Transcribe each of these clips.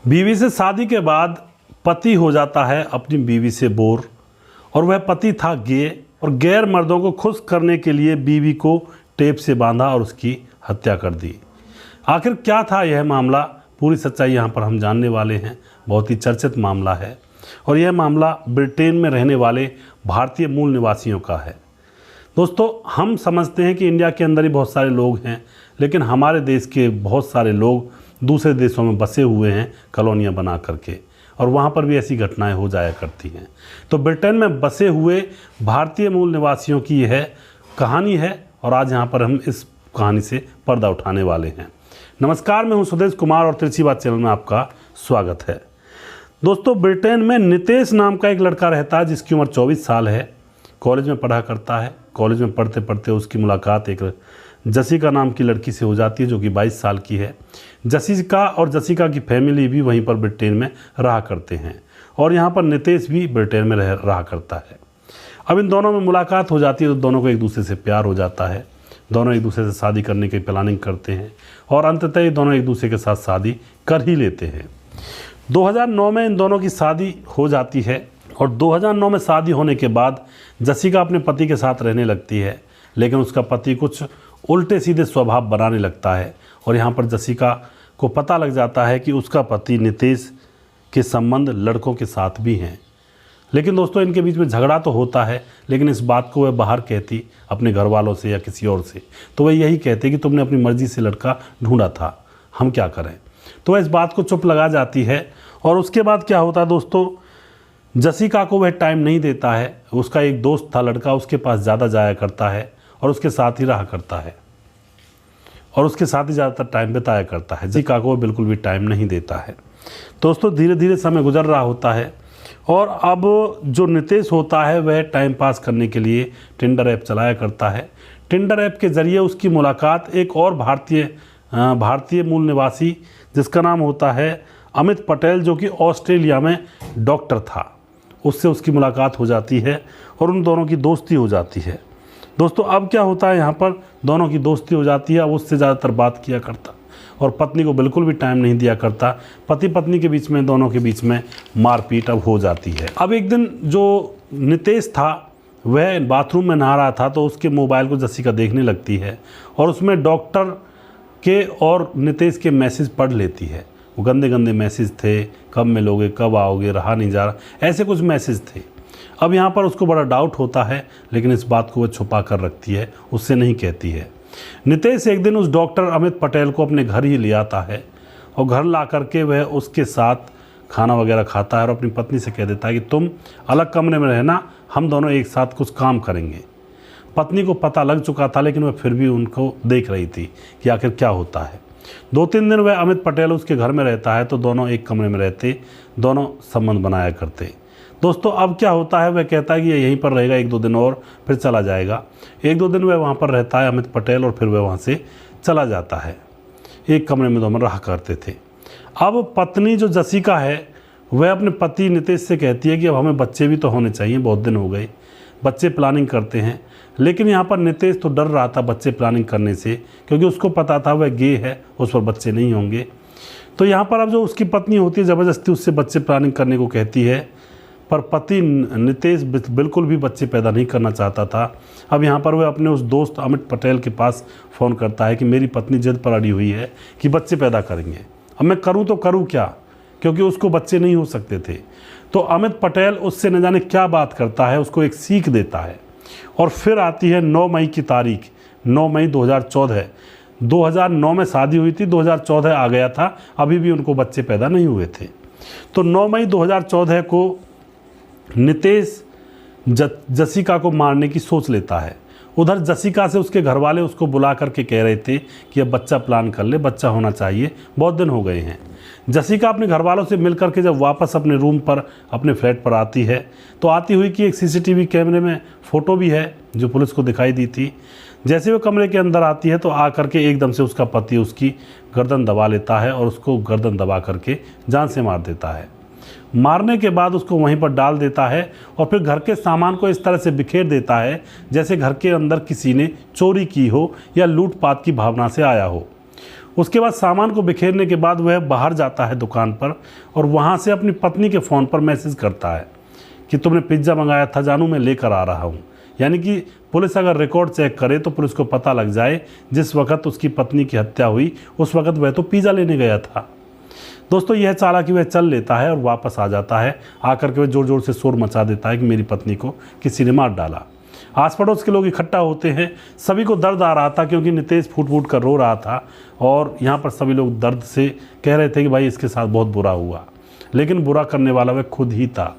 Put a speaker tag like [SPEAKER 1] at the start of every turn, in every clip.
[SPEAKER 1] बीवी से शादी के बाद पति हो जाता है अपनी बीवी से बोर, और वह पति था गे और गैर मर्दों को खुश करने के लिए बीवी को टेप से बांधा और उसकी हत्या कर दी। आखिर क्या था यह मामला, पूरी सच्चाई यहाँ पर हम जानने वाले हैं। बहुत ही चर्चित मामला है और यह मामला ब्रिटेन में रहने वाले भारतीय मूल निवासियों का है। दोस्तों, हम समझते हैं कि इंडिया के अंदर ही बहुत सारे लोग हैं, लेकिन हमारे देश के बहुत सारे लोग दूसरे देशों में बसे हुए हैं कॉलोनियाँ बना करके, और वहाँ पर भी ऐसी घटनाएं हो जाया करती हैं। तो ब्रिटेन में बसे हुए भारतीय मूल निवासियों की यह कहानी है और आज यहाँ पर हम इस कहानी से पर्दा उठाने वाले हैं। नमस्कार, मैं हूँ सुदेश कुमार और तिरछी बात चैनल में आपका स्वागत है। दोस्तों, ब्रिटेन में नितेश नाम का एक लड़का रहता है जिसकी उम्र 24 साल है। कॉलेज में पढ़ा करता है। कॉलेज में पढ़ते पढ़ते उसकी मुलाकात एक जसिका नाम की लड़की से हो जाती है जो कि 22 साल की है। जसिका और जसिका की फैमिली भी वहीं पर ब्रिटेन में रहा करते हैं और यहाँ पर नितेश भी ब्रिटेन में रहा करता है। अब इन दोनों में मुलाकात हो जाती है तो दोनों को एक दूसरे से प्यार हो जाता है। दोनों एक दूसरे से शादी करने की प्लानिंग करते हैं और अंततः ये दोनों एक दूसरे के साथ शादी कर ही लेते हैं। 2009 में इन दोनों की शादी हो जाती है और 2009 में शादी होने के बाद जसिका अपने पति के साथ रहने लगती है, लेकिन उसका पति कुछ उल्टे सीधे स्वभाव बनाने लगता है और यहाँ पर जसिका को पता लग जाता है कि उसका पति नितेश के संबंध लड़कों के साथ भी हैं। लेकिन दोस्तों, इनके बीच में झगड़ा तो होता है, लेकिन इस बात को वह बाहर कहती अपने घर वालों से या किसी और से, तो वह यही कहते कि तुमने अपनी मर्जी से लड़का ढूंढा था, हम क्या करें। तो वह इस बात को चुप लगा जाती है और उसके बाद क्या होता है दोस्तों, जसिका को वह टाइम नहीं देता है। उसका एक दोस्त था लड़का, उसके पास ज़्यादा जाया करता है और उसके साथ ही रहा करता है और उसके साथ ही ज़्यादातर टाइम बिताया करता है। जसिका को बिल्कुल भी टाइम नहीं देता है। दोस्तों, धीरे धीरे समय गुजर रहा होता है और अब जो नितेश होता है वह टाइम पास करने के लिए टिंडर ऐप चलाया करता है। टिंडर ऐप के ज़रिए उसकी मुलाकात एक और भारतीय मूल निवासी जिसका नाम होता है अमित पटेल, जो कि ऑस्ट्रेलिया में डॉक्टर था, उससे उसकी मुलाकात हो जाती है और उन दोनों की दोस्ती हो जाती है। दोस्तों, अब क्या होता है, यहाँ पर दोनों की दोस्ती हो जाती है। अब उससे ज़्यादातर बात किया करता और पत्नी को बिल्कुल भी टाइम नहीं दिया करता। पति पत्नी के बीच में, दोनों के बीच में मारपीट अब हो जाती है। अब एक दिन जो नितेश था वह बाथरूम में नहा रहा था तो उसके मोबाइल को जसिका देखने लगती है और उसमें डॉक्टर के और नितेश के मैसेज पढ़ लेती है। वो गंदे गंदे मैसेज थे, कब मिलोगे, कब आओगे, रहा नहीं जा रहा, ऐसे कुछ मैसेज थे। अब यहाँ पर उसको बड़ा डाउट होता है, लेकिन इस बात को वह छुपा कर रखती है, उससे नहीं कहती है। नितेश एक दिन उस डॉक्टर अमित पटेल को अपने घर ही ले आता है और घर ला करके वह उसके साथ खाना वगैरह खाता है और अपनी पत्नी से कह देता है कि तुम अलग कमरे में रहना, हम दोनों एक साथ कुछ काम करेंगे। पत्नी को पता लग चुका था, लेकिन वह फिर भी उनको देख रही थी कि आखिर क्या होता है। 2-3 दिन वह अमित पटेल उसके घर में रहता है तो दोनों एक कमरे में रहते, दोनों संबंध बनाया करते। दोस्तों, अब क्या होता है, वह कहता है कि यहीं पर रहेगा 1-2 दिन और फिर चला जाएगा। 1-2 दिन वह वहाँ पर रहता है अमित पटेल और फिर वह वहाँ से चला जाता है। एक कमरे में दोनों रहा करते थे। अब पत्नी जो जसिका है वह अपने पति नितेश से कहती है कि अब हमें बच्चे भी तो होने चाहिए, बहुत दिन हो गए, बच्चे प्लानिंग करते हैं। लेकिन यहाँ पर नितेश तो डर रहा था बच्चे प्लानिंग करने से, क्योंकि उसको पता था वह गे है, उस पर बच्चे नहीं होंगे। तो यहाँ पर अब जो उसकी पत्नी होती है ज़बरदस्ती उससे बच्चे प्लानिंग करने को कहती है, पर पति नितेश बिल्कुल भी बच्चे पैदा नहीं करना चाहता था। अब यहाँ पर वह अपने उस दोस्त अमित पटेल के पास फ़ोन करता है कि मेरी पत्नी जिद पर अड़ी हुई है कि बच्चे पैदा करेंगे, अब मैं करूँ तो करूँ क्या, क्योंकि उसको बच्चे नहीं हो सकते थे। तो अमित पटेल उससे न जाने क्या बात करता है, उसको एक सीख देता है। और फिर आती है 9 मई की तारीख, 9 मई 2014। 2009 में शादी हुई थी, 2014 आ गया था, अभी भी उनको बच्चे पैदा नहीं हुए थे। तो 9 मई 2014 को नितेश जसिका को मारने की सोच लेता है। उधर जसिका से उसके घर वाले उसको बुला करके कह रहे थे कि अब बच्चा प्लान कर ले, बच्चा होना चाहिए, बहुत दिन हो गए हैं। जसिका अपने घर वालों से मिल करके जब वापस अपने रूम पर, अपने फ्लैट पर आती है तो आती हुई कि एक सीसीटीवी कैमरे में फ़ोटो भी है जो पुलिस को दिखाई दी थी। जैसे वो कमरे के अंदर आती है तो आ करके एकदम से उसका पति उसकी गर्दन दबा लेता है और उसको गर्दन दबा करके जान से मार देता है। मारने के बाद उसको वहीं पर डाल देता है और फिर घर के सामान को इस तरह से बिखेर देता है जैसे घर के अंदर किसी ने चोरी की हो या लूटपाट की भावना से आया हो। उसके बाद सामान को बिखेरने के बाद वह बाहर जाता है दुकान पर और वहाँ से अपनी पत्नी के फ़ोन पर मैसेज करता है कि तुमने पिज्ज़ा मंगाया था जानू, मैं लेकर आ रहा हूँ। यानी कि पुलिस अगर रिकॉर्ड चेक करे तो पुलिस को पता लग जाए जिस वक्त उसकी पत्नी की हत्या हुई उस वक्त वह तो पिज़्ज़ा लेने गया था। दोस्तों यह चालाकी वह चल लेता है और वापस आ जाता है। आकर के वह ज़ोर ज़ोर से शोर मचा देता है कि मेरी पत्नी को किसी ने मार डाला। आस पड़ोस के लोग इकट्ठा होते हैं। सभी को दर्द आ रहा था क्योंकि नितेश फूट फूट कर रो रहा था और यहाँ पर सभी लोग दर्द से कह रहे थे कि भाई इसके साथ बहुत बुरा हुआ, लेकिन बुरा करने वाला वह खुद ही था।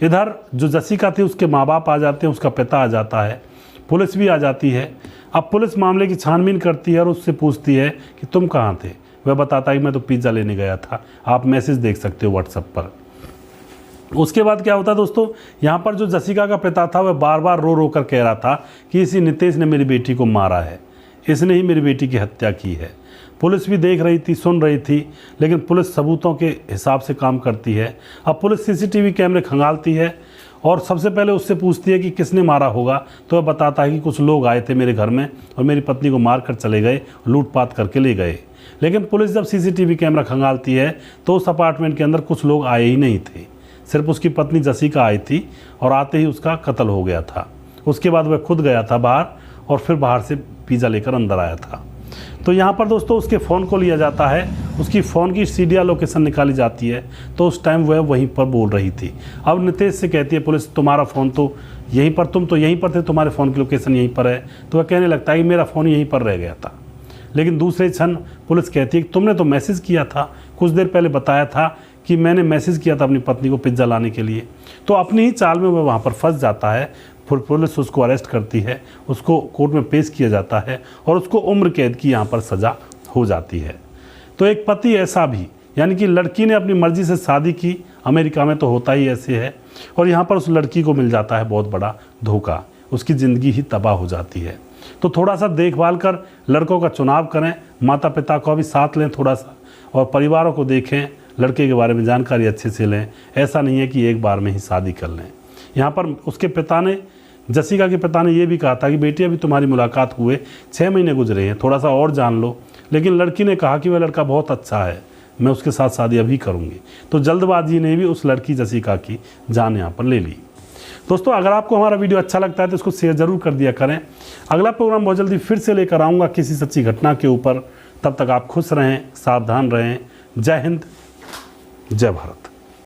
[SPEAKER 1] इधर जो जसिका थी उसके माँ बाप आ जाते हैं, उसका पिता आ जाता है, पुलिस भी आ जाती है। अब पुलिस मामले की छानबीन करती है और उससे पूछती है कि तुम कहाँ थे। वह बताता है कि मैं तो पिज़्ज़ा लेने गया था, आप मैसेज देख सकते हो व्हाट्सएप पर। उसके बाद क्या होता है दोस्तों, यहाँ पर जो जसिका का पिता था वह बार बार रो रो कर कह रहा था कि इसी नितेश ने मेरी बेटी को मारा है, इसने ही मेरी बेटी की हत्या की है। पुलिस भी देख रही थी, सुन रही थी, लेकिन पुलिस सबूतों के हिसाब से काम करती है। अब पुलिस सीसीटीवी कैमरे खंगालती है और सबसे पहले उससे पूछती है कि किसने मारा होगा, तो वह बताता है कि कुछ लोग आए थे मेरे घर में और मेरी पत्नी को मार कर चले गए, लूटपाट करके ले गए। लेकिन पुलिस जब सीसीटीवी कैमरा खंगालती है तो उस अपार्टमेंट के अंदर कुछ लोग आए ही नहीं थे, सिर्फ उसकी पत्नी जसिका आई थी और आते ही उसका कत्ल हो गया था। उसके बाद वह खुद गया था बाहर और फिर बाहर से पिज़्ज़ा लेकर अंदर आया था। तो यहाँ पर दोस्तों उसके फ़ोन को लिया जाता है, उसकी फ़ोन की सीडिया लोकेशन निकाली जाती है, तो उस टाइम वह वहीं पर बोल रही थी। अब नितेश से कहती है पुलिस तुम्हारा फ़ोन तो यहीं पर, तुम तो यहीं पर थे, तुम्हारे फ़ोन की लोकेशन यहीं पर है। तो वह कहने लगता है कि मेरा फ़ोन यहीं पर रह गया था। लेकिन दूसरे क्षण पुलिस कहती है कि तुमने तो मैसेज किया था, कुछ देर पहले बताया था कि मैंने मैसेज किया था अपनी पत्नी को पिज़्ज़ा लाने के लिए। तो अपनी ही चाल में वह वहाँ पर फंस जाता है। फिर पुलिस उसको अरेस्ट करती है, उसको कोर्ट में पेश किया जाता है और उसको उम्र कैद की यहाँ पर सज़ा हो जाती है। तो एक पति ऐसा भी, यानी कि लड़की ने अपनी मर्ज़ी से शादी की, अमेरिका में तो होता ही ऐसे है, और यहाँ पर उस लड़की को मिल जाता है बहुत बड़ा धोखा, उसकी ज़िंदगी ही तबाह हो जाती है। तो थोड़ा सा देखभाल कर लड़कों का चुनाव करें, माता पिता को भी साथ लें थोड़ा सा, और परिवारों को देखें, लड़के के बारे में जानकारी अच्छे से लें। ऐसा नहीं है कि एक बार में ही शादी कर लें। यहाँ पर उसके पिता ने, जसिका के पिता ने ये भी कहा था कि बेटी अभी तुम्हारी मुलाकात हुए 6 महीने गुजरे हैं, थोड़ा सा और जान लो। लेकिन लड़की ने कहा कि वह लड़का बहुत अच्छा है, मैं उसके साथ शादी अभी करूँगी। तो जल्दबाजी ने भी उस लड़की जसिका की जान यहाँ पर ले ली। दोस्तों अगर आपको हमारा वीडियो अच्छा लगता है तो इसको शेयर ज़रूर कर दिया करें। अगला प्रोग्राम बहुत जल्दी फिर से लेकर आऊँगा किसी सच्ची घटना के ऊपर। तब तक आप खुश रहें, सावधान रहें। जय हिंद, जय भारत।